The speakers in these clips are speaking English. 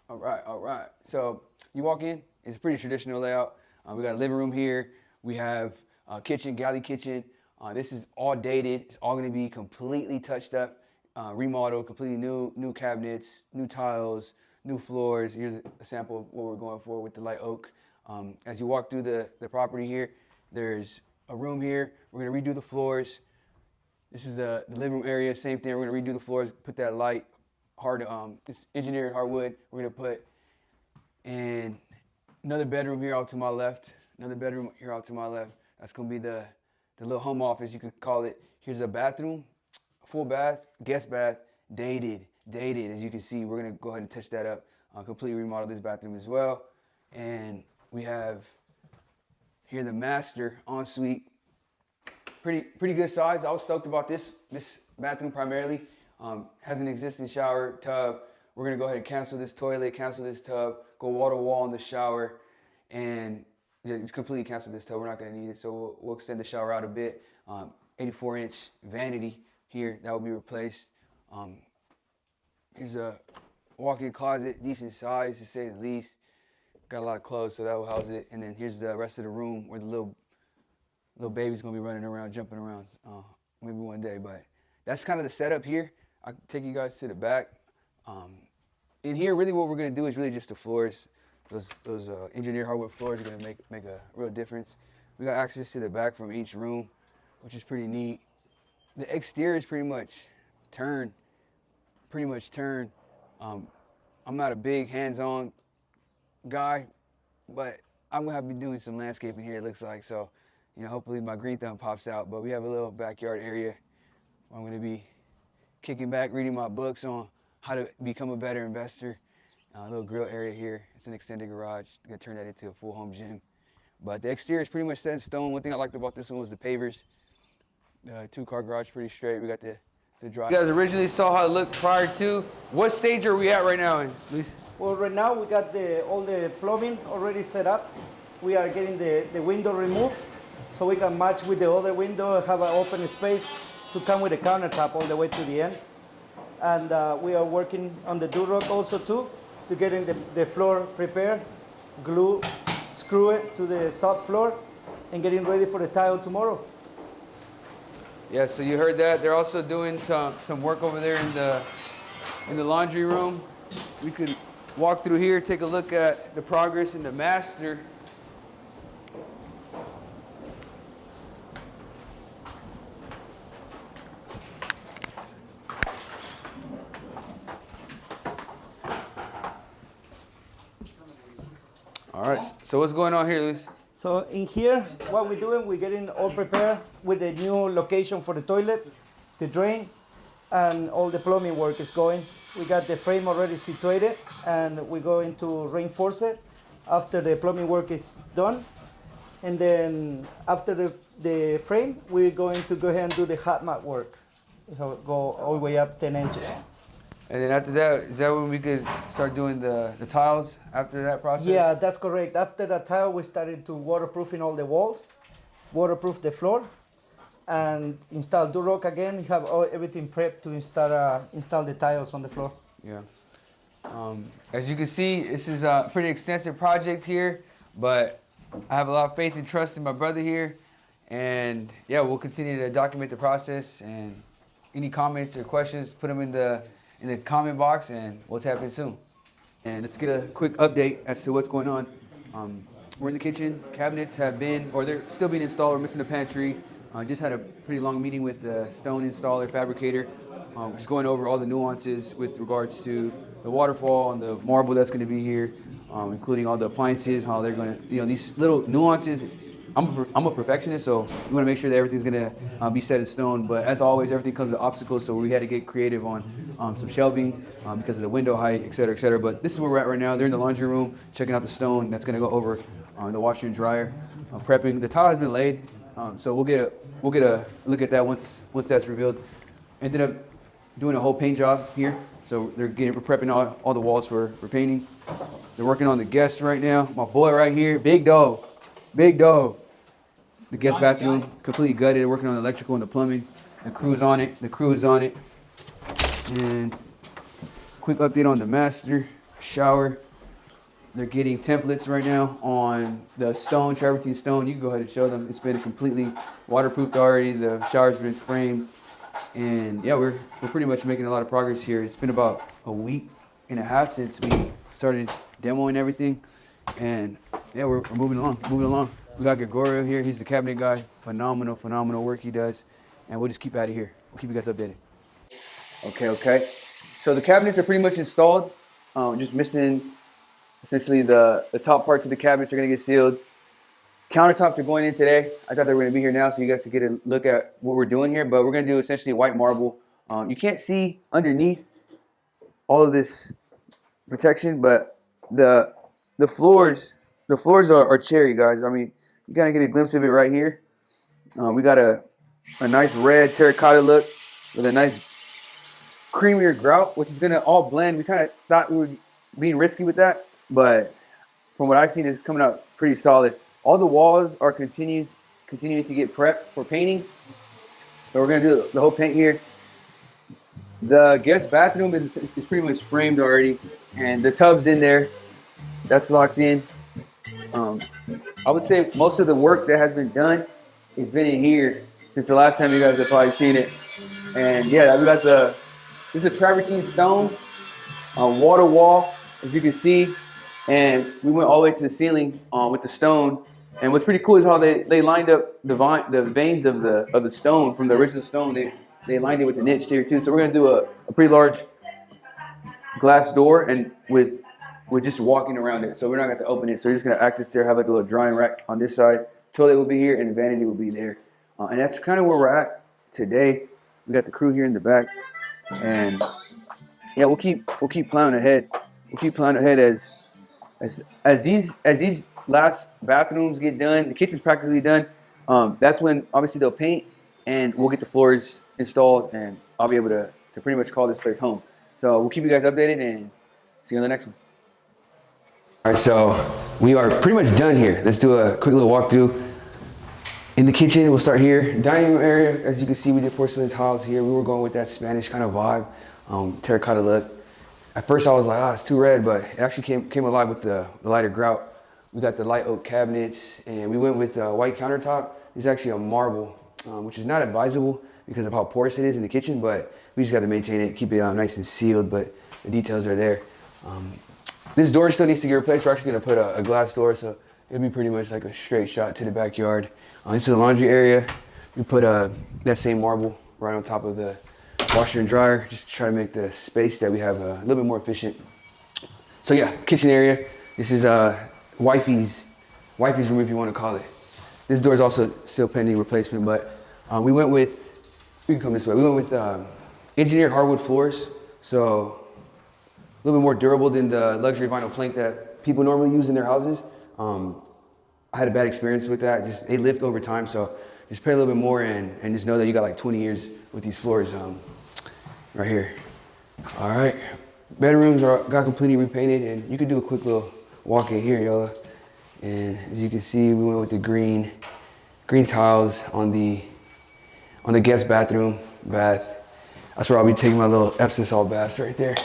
All right, all right. So you walk in, it's a pretty traditional layout. We got a living room here. We have a kitchen, galley kitchen. This is all dated. It's all gonna be completely touched up, remodeled, completely new cabinets, new tiles, new floors. Here's a sample of what we're going for with the light oak. As you walk through the property here, there's a room here. We're gonna redo the floors. This is the living room area, same thing. We're gonna redo the floors, put that light, it's engineered hardwood. We're gonna put in another bedroom here out to my left. Another bedroom here out to my left. That's gonna be the little home office, you could call it. Here's a bathroom, full bath, guest bath, dated. As you can see, we're gonna go ahead and touch that up. Completely remodel this bathroom as well. And we have here the master ensuite. Pretty good size. I was stoked about this bathroom primarily. Has an existing shower, tub. We're gonna go ahead and cancel this toilet, cancel this tub, go wall to wall in the shower, and just completely cancel this tub. We're not gonna need it, so we'll extend the shower out a bit. 84-inch vanity here, that will be replaced. Here's a walk-in closet, decent size to say the least. Got a lot of clothes, so that will house it. And then here's the rest of the room where the little baby's gonna be running around, jumping around, maybe one day. But that's kind of the setup here. I'll take you guys to the back. In here, really what we're gonna do is really just the floors. Those engineered hardwood floors are gonna make a real difference. We got access to the back from each room, which is pretty neat. The exterior is pretty much turned. I'm not a big hands-on guy, but I'm gonna have to be doing some landscaping here, it looks like. So, hopefully my green thumb pops out. But we have a little backyard area where I'm gonna be kicking back, reading my books on how to become a better investor. A little grill area here. It's an extended garage. I'm gonna turn that into a full home gym. But the exterior is pretty much set in stone. One thing I liked about this one was the pavers. The 2-car garage, pretty straight. We got the drive. You guys originally saw how it looked prior to. What stage are we at right now, Luis? Well, right now we got all the plumbing already set up. We are getting the window removed so we can match with the other window, have an open space to come with a countertop all the way to the end. And we are working on the durock also too, to getting the floor prepared, glue, screw it to the soft floor, and getting ready for the tile tomorrow. Yeah, so you heard that. They're also doing some work over there in the laundry room. We could walk through here, take a look at the progress in the master. All right, so what's going on here, Luis? So in here, what we're doing, we're getting all prepared with the new location for the toilet, the drain, and all the plumbing work is going. We got the frame already situated, and we're going to reinforce it after the plumbing work is done. And then after the frame, we're going to go ahead and do the hot mat work. So go all the way up 10 inches. And then after that, is that when we could start doing the tiles after that process? Yeah, that's correct. After the tile, we started to waterproofing all the walls, waterproof the floor, and install durock again. We have everything prepped to install the tiles on the floor. Yeah. As you can see, this is a pretty extensive project here, but I have a lot of faith and trust in my brother here. And yeah, we'll continue to document the process, and any comments or questions, put them in the comment box, and we'll tap in soon. And let's get a quick update as to what's going on. We're in the kitchen. Cabinets have been, or they're still being installed. We're missing the pantry. Just had a pretty long meeting with the stone installer, fabricator. Just going over all the nuances with regards to the waterfall and the marble that's going to be here, including all the appliances, how they're going to, these little nuances. I'm a perfectionist, so we want to make sure that everything's going to be set in stone. But as always, everything comes with obstacles, so we had to get creative on some shelving because of the window height, et cetera, et cetera. But this is where we're at right now. They're in the laundry room, checking out the stone that's going to go over the washer and dryer, prepping. The tile has been laid, so we'll get a look at that once that's revealed. Ended up doing a whole paint job here, so they're prepping all the walls for painting. They're working on the guests right now. My boy right here, big dog. The guest bathroom, completely gutted, working on the electrical and the plumbing. The crew is on it. And quick update on the master. shower. They're getting templates right now on the stone, travertine stone. You can go ahead and show them. It's been completely waterproofed already. The shower's been framed. And yeah, we're pretty much making a lot of progress here. It's been about a week and a half since we started demoing everything. And yeah, we're moving along. We got Gregorio here. He's the cabinet guy. Phenomenal work he does. And we'll just keep out of here. We'll keep you guys updated. Okay. So the cabinets are pretty much installed. Just missing essentially the top parts of the cabinets are gonna get sealed. Countertops are going in today. I thought they were gonna be here now so you guys could get a look at what we're doing here, but we're gonna do essentially white marble. You can't see underneath all of this protection, but the floors are cherry, guys. I mean, you kind of get a glimpse of it right here. We got a nice red terracotta look with a nice creamier grout, which is gonna all blend. We kind of thought we were being risky with that, but from what I've seen, it's coming out pretty solid. All the walls are continuing to get prepped for painting. So we're gonna do the whole paint here. The guest bathroom is pretty much framed already, and the tub's in there. That's locked in. I would say most of the work that has been done has been in here since the last time you guys have probably seen it. And yeah, we got this is a travertine stone water wall, as you can see, and we went all the way to the ceiling with the stone. And what's pretty cool is how they lined up the veins of the stone from the original stone. They lined it with the niche here too. So we're gonna do a pretty large glass door, and with just walking around it. So we're not gonna have to open it. So we're just gonna access there, have like a little drying rack on this side. Toilet will be here, and the vanity will be there. And that's kind of where we're at today. We got the crew here in the back, and yeah, we'll keep plowing ahead. We'll keep plowing ahead as these last bathrooms get done. The kitchen's practically done. That's when obviously they'll paint, and we'll get the floors installed, and I'll be able to pretty much call this place home. So we'll keep you guys updated, and see you on the next one. All right, so we are pretty much done here. Let's do a quick little walkthrough. In the kitchen, we'll start here. Dining room area, as you can see, we did porcelain tiles here. We were going with that Spanish kind of vibe, terracotta look. At first I was like, it's too red, but it actually came alive with the lighter grout. We got the light oak cabinets, and we went with white countertop. It's actually a marble, which is not advisable because of how porous it is in the kitchen, but we just got to maintain it, keep it nice and sealed, but the details are there. This door still needs to get replaced. We're actually gonna put a glass door, so it'll be pretty much like a straight shot to the backyard. Into the laundry area, we put that same marble right on top of the washer and dryer, just to try to make the space that we have a little bit more efficient. So yeah, kitchen area. This is wifey's room, if you want to call it. This door is also still pending replacement, but we can come this way. We went with engineered hardwood floors, so a little bit more durable than the luxury vinyl plank that people normally use in their houses. I had a bad experience with that. They lift over time, so just pay a little bit more and just know that you got like 20 years with these floors right here. All right, bedrooms got completely repainted, and you could do a quick little walk in here, y'all. And as you can see, we went with the green tiles on the guest bath. That's where I'll be taking my little Epsom salt baths right there.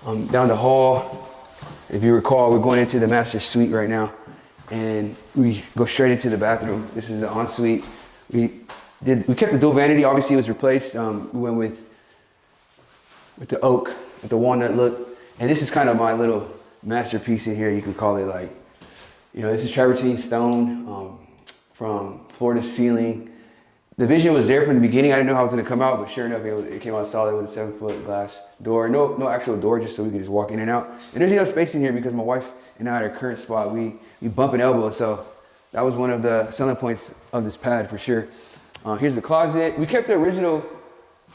Down the hall, if you recall, we're going into the master suite right now, and we go straight into the bathroom. This is the ensuite. We kept the dual vanity. Obviously, it was replaced. We went with the oak, with the walnut look, and this is kind of my little masterpiece in here. You could call it like, this is travertine stone from floor to ceiling. The vision was there from the beginning. I didn't know how it was going to come out, but sure enough, it came out solid with a 7-foot glass door. No actual door, just so we could just walk in and out. And there's enough space in here because my wife and I, at our current spot, we bump and elbow. So that was one of the selling points of this pad for sure. Here's the closet. We kept the original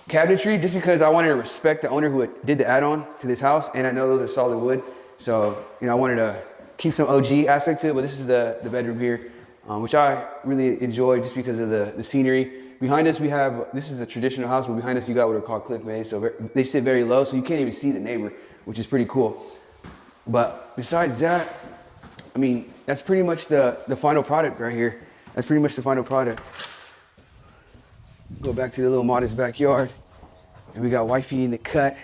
cabinetry just because I wanted to respect the owner who did the add-on to this house, and I know those are solid wood. So I wanted to keep some OG aspect to it. But this is the bedroom here, which I really enjoy just because of the scenery. Behind us, this is a traditional house, but behind us you got what are called cliff bays. So they sit very low, so you can't even see the neighbor, which is pretty cool. But besides that, I mean, that's pretty much the final product right here. That's pretty much the final product. Go back to the little modest backyard. And we got wifey in the cut.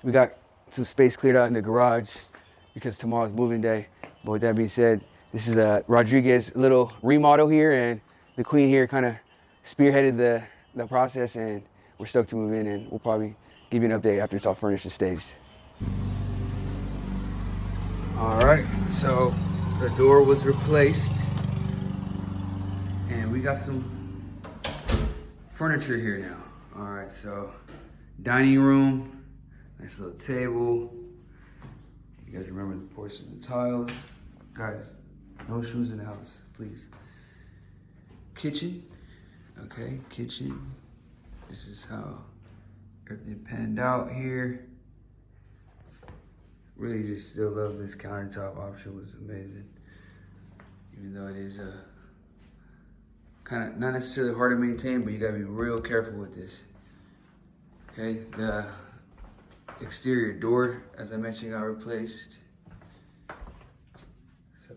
We got some space cleared out in the garage. because tomorrow's moving day. But with that being said, this is a Rodriguez little remodel here, and the queen here kind of spearheaded the process, and we're stoked to move in, and we'll probably give you an update after it's all furnished and staged. All right, so the door was replaced, and we got some furniture here now. All right, so dining room, nice little table. You guys remember the porcelain, the tiles. Guys, no shoes in the house, please. Kitchen, okay, kitchen. This is how everything panned out here. Really just still love this countertop option, was amazing. Even though it is kind of not necessarily hard to maintain, but you gotta be real careful with this. Okay, the exterior door, as I mentioned, got replaced. So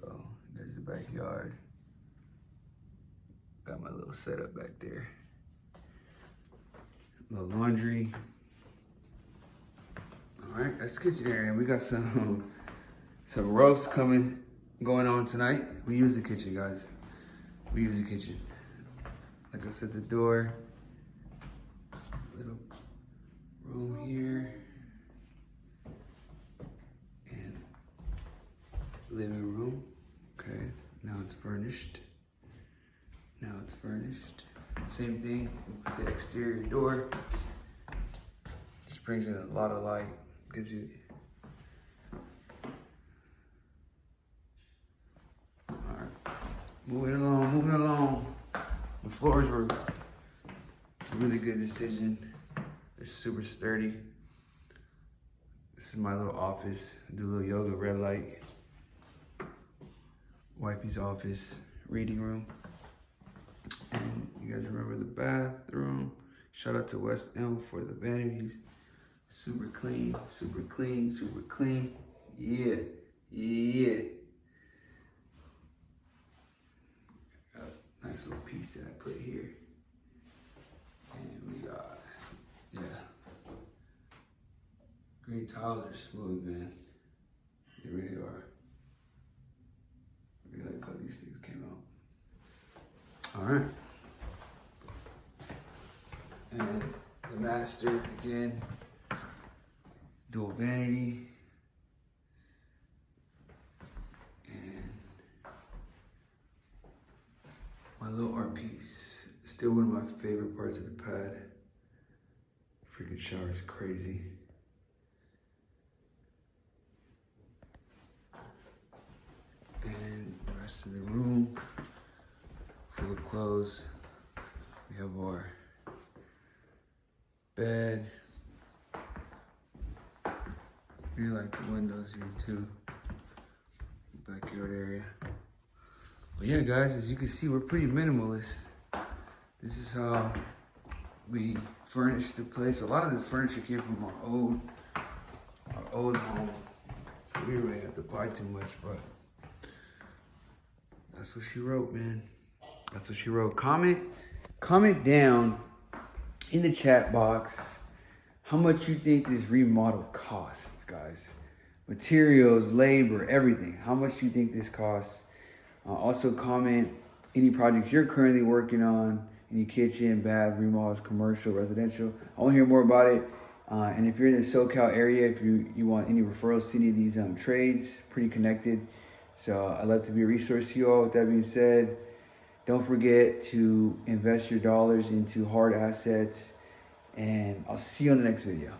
there's the backyard. Got my little setup back there. Little laundry. All right, that's the kitchen area. We got some roast going on tonight. We use the kitchen, guys. We use the kitchen. Like I said, the door. Little room here. And living room. Okay, now it's furnished. Now it's furnished. Same thing with the exterior door. Just brings in a lot of light. Gives you. All right, moving along. The floors were a really good decision. They're super sturdy. This is my little office. I do a little yoga, red light. Wifey's office, reading room. And you guys remember the bathroom. Shout out to West Elm for the vanities. Super clean, super clean, super clean. Yeah, yeah. Got a nice little piece that I put here. And we got, yeah. Green tiles are smooth, man. They really are. I really like how these things came out. All right. And the master, again, dual vanity. And my little art piece. Still one of my favorite parts of the pad. Freaking shower is crazy. And the rest of the room, full of clothes. We have our bed. Really like the windows here too. Backyard area. But yeah, guys, as you can see, we're pretty minimalist. This is how we furnished the place. A lot of this furniture came from our old home, so we didn't really have to buy too much. But that's what she wrote, man. That's what she wrote. Comment down in the chat box how much you think this remodel costs, guys. Materials, labor, everything. How much you think this costs. Also comment any projects you're currently working on. Any kitchen, bath, remodels, commercial, residential. I want to hear more about it. And if you're in the SoCal area, if you want any referrals to any of these trades, pretty connected. So I'd love to be a resource to you all. With that being said, don't forget to invest your dollars into hard assets. And I'll see you on the next video.